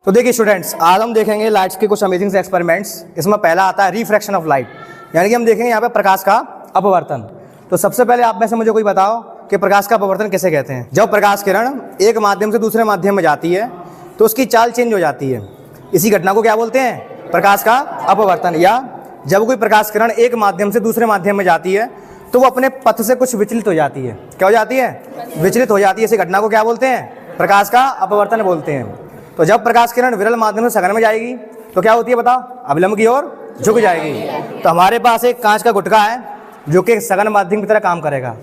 तो देखिए स्टूडेंट्स, आज हम देखेंगे लाइट्स के कुछ अमेजिंग से एक्सपेरिमेंट्स। इसमें पहला आता है रिफ्रैक्शन ऑफ लाइट, यानी कि हम देखेंगे यहाँ पे प्रकाश का अपवर्तन। तो सबसे पहले आप में से मुझे कोई बताओ कि प्रकाश का अपवर्तन किसे कहते हैं। जब प्रकाश किरण एक माध्यम से दूसरे माध्यम में जाती है तो उसकी चाल चेंज हो जाती है, इसी घटना को क्या बोलते हैं? प्रकाश का अपवर्तन। या जब कोई प्रकाश किरण एक माध्यम से दूसरे माध्यम में जाती है तो वो अपने पथ से कुछ विचलित हो जाती है। क्या हो जाती है? विचलित हो जाती है। इसी घटना को क्या बोलते हैं? प्रकाश का अपवर्तन बोलते हैं। तो जब प्रकाश किरण विरल माध्यम से सघन में जाएगी तो क्या होती है बताओ? अभिलंब की ओर झुक जाएगी। तो हमारे पास एक कांच का गुटका है जो कि सघन माध्यम की तरह काम करेगा।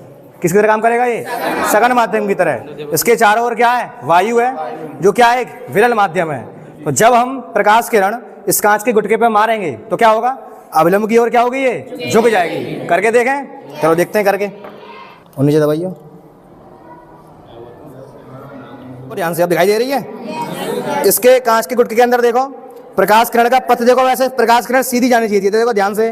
किसकी तरह काम करेगा? ये सघन माध्यम की तरह। इसके चारों ओर क्या है? वायु है, जो क्या है? एक विरल माध्यम है। तो जब हम प्रकाश किरण इस कांच के गुटके पे मारेंगे तो क्या होगा? अभिलंब की ओर क्या होगी? ये झुक जाएगी। करके देखें, चलो देखते हैं करके। और नीचे दबाइए, और ध्यान से अब दिखाई दे रही है। इसके कांच के गुटके के अंदर देखो, प्रकाश किरण का पथ देखो। वैसे प्रकाश किरण सीधी जानी चाहिए थी, देखो ध्यान से,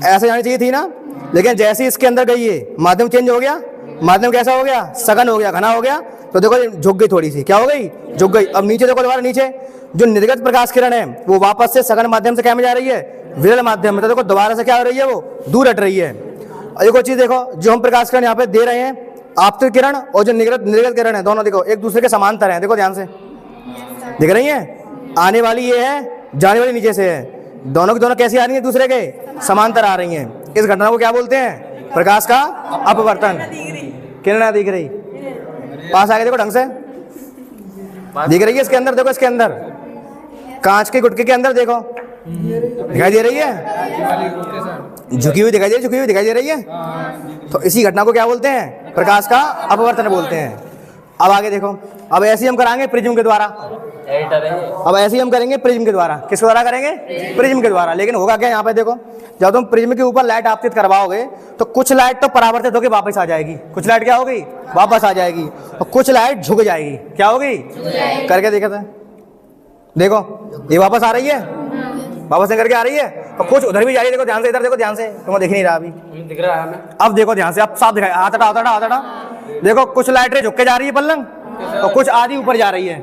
ऐसे जानी चाहिए थी ना। लेकिन जैसे इसके अंदर गई है माध्यम चेंज हो गया। माध्यम कैसा हो गया? सघन हो गया, घना हो गया। तो देखो झुक गई थोड़ी सी। क्या हो गई? झुक गई। अब नीचे देखो, दोबारा नीचे जो निर्गत प्रकाश किरण है वो वापस से सघन माध्यम से क्या में जा रही है? विरल माध्यम में। तो देखो दोबारा से क्या हो रही है? वो दूर हट रही है। और एक और चीज देखो, जो हम प्रकाश किरण यहाँ पे दे रहे हैं, आपतित किरण और जो निर्गत किरण है, दोनों देखो एक दूसरे के समांतर हैं। देखो ध्यान से, दिख रही है? आने वाली ये है, जाने वाली नीचे से है। दोनों की दोनों कैसी आ रही है? दूसरे के समांतर आ रही हैं। इस घटना को क्या बोलते हैं? प्रकाश का अपवर्तन। किरण दिख रही, पास आगे देखो ढंग से, दिख रही है इसके अंदर। देखो इसके अंदर कांच के गुटके के अंदर देखो, दिखाई दे रही है? झुकी हुई दिखाई दे रही, झुकी हुई दिखाई दे रही है। तो इसी घटना को क्या बोलते हैं? प्रकाश का अपवर्तन बोलते हैं। अब आगे देखो, अब ऐसे ही हम कराएंगे प्रिज्म के द्वारा। अब ऐसे ही हम करेंगे प्रिज्म के द्वारा। किसके द्वारा करेंगे? प्रिज्म के द्वारा। लेकिन होगा क्या यहाँ पे देखो, जब तुम प्रिज्म के ऊपर लाइट आपतित करवाओगे तो कुछ लाइट तो परावर्तित होकर वापस आ जाएगी। कुछ लाइट क्या होगी? वापस आ जाएगी। और कुछ लाइट झुक जाएगी। क्या होगी? करके देखा था, देखो ये वापस आ रही है, वापस से करके आ रही है। और कुछ उधर भी जा रही है। देखो ध्यान से, इधर देखो ध्यान से, तुम्हें दिख नहीं रहा अभी? दिख रहा है हमें। अब देखो ध्यान से, अब साफ दिखाई, हाथ हटा, हाथ हटा, हाथ हटा। देखो कुछ लाइटें झुक के जा रही है पल्लंग, और कुछ आधी ऊपर जा रही है।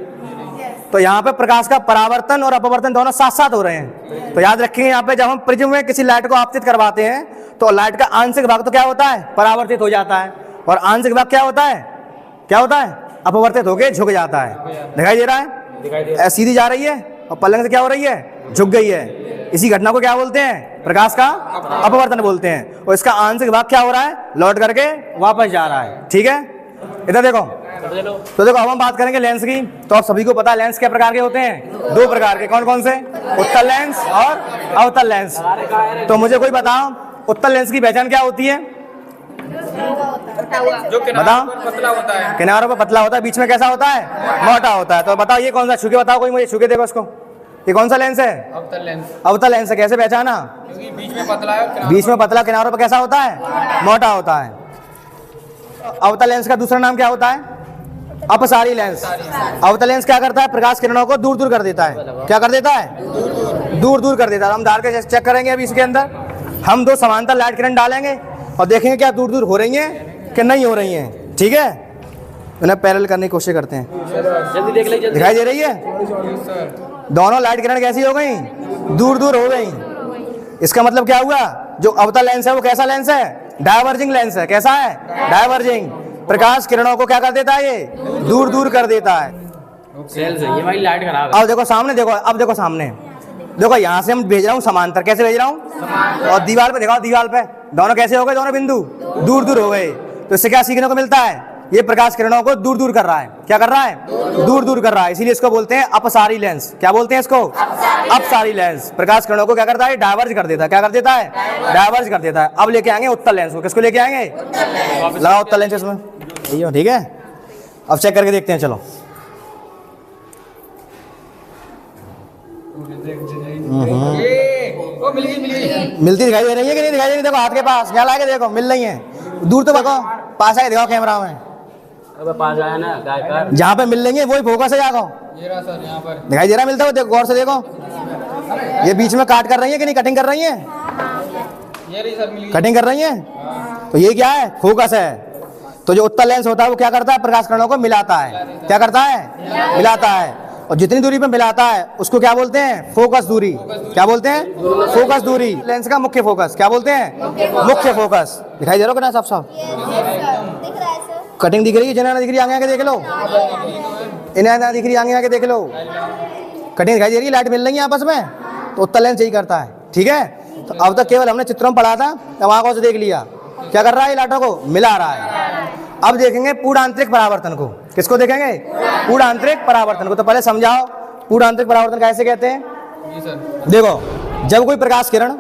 तो यहाँ पे प्रकाश का परावर्तन और अपवर्तन दोनों साथ साथ हो रहे हैं। तो याद रखेंगे, यहाँ पे जब हम प्रिज्म में किसी लाइट को आपतित करवाते हैं तो लाइट का आंशिक भाग तो क्या होता है? परावर्तित हो जाता है। और आंशिक भाग क्या होता है? क्या होता है? अपवर्तित होकर झुक जाता है। दिखाई दे रहा है? सीधी जा रही है और पलंग से क्या हो रही है? झुक गई है। इसी घटना को क्या बोलते हैं? प्रकाश का अपवर्तन बोलते हैं। और इसका आंशिक भाग क्या हो रहा है? लौट करके वापस जा रहा है। ठीक है, इधर देखो। तो देखो, अब हम बात करेंगे लेंस की। तो आप सभी को पता है लेंस क्या प्रकार के होते हैं? दो प्रकार के। कौन कौन से? उत्तल लेंस और अवतल लेंस। तो मुझे कोई बताओ, उत्तल लेंस की पहचान क्या होती है? बताओ। पतला होता है, किनारों पर पतला होता है, बीच में कैसा होता है? मोटा होता है। तो बताओ ये कौन सा? छू के बताओ कोई, मुझे छू के देखो इसको। ये कौन सा लेंस है? अवतल लेंस। अवतल लेंस है। कैसे पहचाना? क्योंकि बीच में पतला है, बीच में पतला, किनारों पर कैसा होता है? मोटा होता है। अवतल लेंस का दूसरा नाम क्या होता है? अपसारी लेंस। अवतल लेंस क्या करता है? प्रकाश किरणों को दूर दूर कर देता है। क्या कर देता है? दूर दूर कर देता है। हम डाल के चेक करेंगे। अभी इसके अंदर हम दो समांतर लाइट किरण डालेंगे और देखेंगे क्या दूर दूर हो रही हैं कि नहीं हो रही हैं। ठीक है, उन्हें पैरेलल करने की कोशिश करते हैं। जल्दी देख लीजिए। दिखाई दे रही है? दोनों लाइट किरण कैसी हो गई? दूर दूर हो गई। इसका मतलब क्या हुआ? जो अवतल लेंस है वो कैसा लेंस है? डायवर्जिंग लेंस है। कैसा है? डायवर्जिंग। प्रकाश किरणों को क्या कर देता है? ये दूर दूर कर देता है। ये वाली लाइट खराब है। अब देखो सामने, देखो अब देखो सामने, देखो यहाँ से हम भेज रहा हूँ समांतर। कैसे भेज रहा हूँ? और दीवार पे देखो, दीवार पे दोनों कैसे हो गए? दोनों बिंदु दूर दूर हो गए। तो इससे क्या सीखने को मिलता है? ये प्रकाश किरणों को दूर दूर कर रहा है। क्या कर रहा है? दूर दूर कर रहा है। इसीलिए इसको बोलते हैं अपसारी लेंस। क्या बोलते हैं इसको? अपसारी लेंस। प्रकाश किरणों को क्या करता है? डायवर्ज कर देता है। क्या कर देता है? डायवर्ज कर देता है। अब लेके आएंगे उत्तल लेंस को। किसको लेके आएंगे? लगाओ उत्तल लेंस इसमें। ठीक है, अब चेक करके देखते हैं। चलो, मिलती दिखाई दे रही है कि नहीं दिखाई दे रही? देखो हाथ के पास, यहाँ लाके देखो, मिल रही है। दूर तो देखो, पास आके देखो कैमरा में। पास आया ना, जहाँ पे मिल रही है वही फोकस है। जाओ, ये रहा सर, यहाँ पर दिखाई दे रहा है? मिलता है, देखो गौर से देखो। ये बीच में काट कर रही है कि नहीं? कटिंग कर रही है? ये रही सर, मिल गई। कटिंग कर रही है। तो ये क्या है? फोकस है। तो जो उत्तल लेंस होता है वो क्या करता है? प्रकाश किरणों को मिलाता है। क्या करता है? मिलाता है। और जितनी दूरी पे मिलाता है उसको क्या बोलते हैं? फोकस दूरी। क्या बोलते हैं? फोकस दूरी। लेंस का मुख्य फोकस क्या बोलते हैं? मुख्य फोकस। दिखाई दे रहा हो ना साफ साफ? कटिंग दिख रही है? जिन्हें ना दिख रही आगे आके देख लो, इन्हें ना दिख रही आगे आके देख लो। कटिंग दिखाई दे रही है, लाइट मिल रही है आपस में, तो उत्तर लेंस यही करता है। ठीक है, तो अब तक केवल हमने चित्रों में पढ़ा था, अब आंखों से देख लिया क्या कर रहा है, लाइटों को मिला रहा है। अब देखेंगे पूर्ण आंतरिक परावर्तन को। किसको देखेंगे? पूर्ण आंतरिक परावर्तन को। तो पहले समझाओ पूर्ण आंतरिक परावर्तन कैसे कहते हैं। जी सर। देखो, जब कोई प्रकाश किरण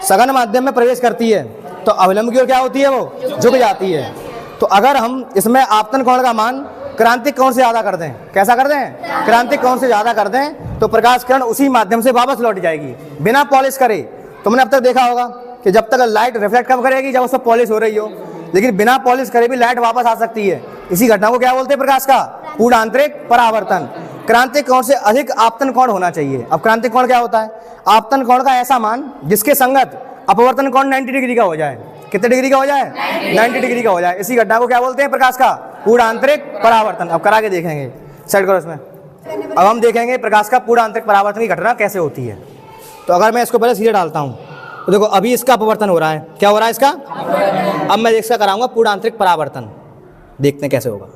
सघन माध्यम में प्रवेश करती है तो अवलंब की ओर क्या होती है? वो झुक जाती है। तो अगर हम इसमें आपतन कोण का मान क्रांतिक कोण से ज्यादा कर दें, कैसा कर दें? क्रांतिक कोण से ज्यादा कर दें, तो प्रकाश किरण उसी माध्यम से वापस लौट जाएगी बिना पॉलिश करे। तुमने अब तक देखा होगा कि जब तक लाइट रिफ्लेक्ट कब करेगी? जब उस पर पॉलिश हो रही हो, लेकिन बिना पॉलिश करे भी लाइट वापस आ सकती है। इसी घटना को क्या बोलते हैं? प्रकाश का पूर्ण आंतरिक परावर्तन। क्रांतिक कोण से अधिक आपतन कोण होना चाहिए। अब क्रांतिक कोण क्या होता है? आपतन कोण का ऐसा मान जिसके संगत अपवर्तन कोण 90 डिग्री का हो जाए। कितने डिग्री का हो जाए? 90 डिग्री का हो जाए। इसी घटना को क्या बोलते हैं? प्रकाश का पूर्ण आंतरिक परावर्तन। अब करा के देखेंगे, सेट करो इसमें। अब हम देखेंगे प्रकाश का पूर्ण आंतरिक परावर्तन की घटना कैसे होती है। तो अगर मैं इसको पहले सीधे डालता हूँ तो देखो, अभी इसका अपवर्तन हो रहा है। क्या हो रहा है इसका? अब मैं इसका कराऊंगा पूर्ण आंतरिक परावर्तन, देखते हैं कैसे होगा।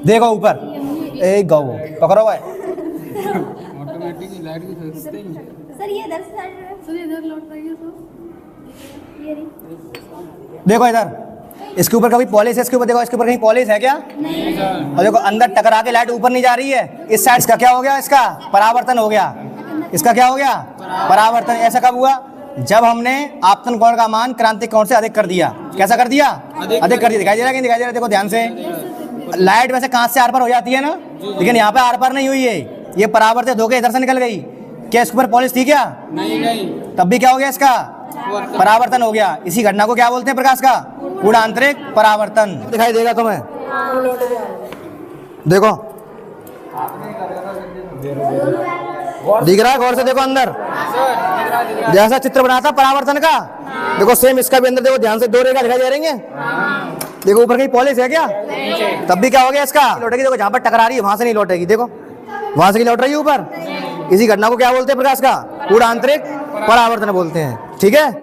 देखो ऊपर एक गौ पकड़ो भाई। ऑटोमेटिक लाइट की सोचते ही सर ये इधर सर इधर लौट रही है तो ये रही। देखो इधर, इसके ऊपर कभी पॉलिश है? इसके ऊपर देखो, इसके ऊपर कहीं पॉलिश है क्या? नहीं सर। और देखो अंदर टकरा के लाइट ऊपर नहीं जा रही है। इस साइड का क्या हो गया? इसका परावर्तन हो गया। इसका क्या हो गया? परावर्तन। ऐसा कब हुआ? जब हमने आपतन कोण का मान क्रांतिक कोण से अधिक कर दिया। कैसा कर दिया? अधिक कर दिया। दिखाई दे रहा है? दिखाई दे रहा है? देखो ध्यान से, लाइट वैसे कांच से आर पार हो जाती है ना, लेकिन यहाँ पे आर पार नहीं हुई है, ये परावर्तित होकर इधर से निकल गई। क्या इसके ऊपर पॉलिश थी क्या? नहीं। तब तब भी क्या हो गया? इसका परावर्तन हो गया। इसी घटना को क्या बोलते हैं? प्रकाश का पूर्ण आंतरिक परावर्तन। दिखाई देगा तुम्हें? देखो दिख रहा है? गौर से देखो अंदर, जैसा चित्र बना था परावर्तन का, देखो सेम इसका भी अंदर देखो, ध्यान से दो रेखा दिखाई दे रही है। देखो ऊपर कहीं पॉलिश है क्या? तब भी क्या हो गया? इसका लौटेगी। देखो जहां पर टकरा रही है वहां से नहीं लौटेगी। देखो वहां से नहीं लौट रही है ऊपर। इसी घटना को क्या बोलते हैं? प्रकाश का पूर्ण आंतरिक परावर्तन बोलते हैं। ठीक है।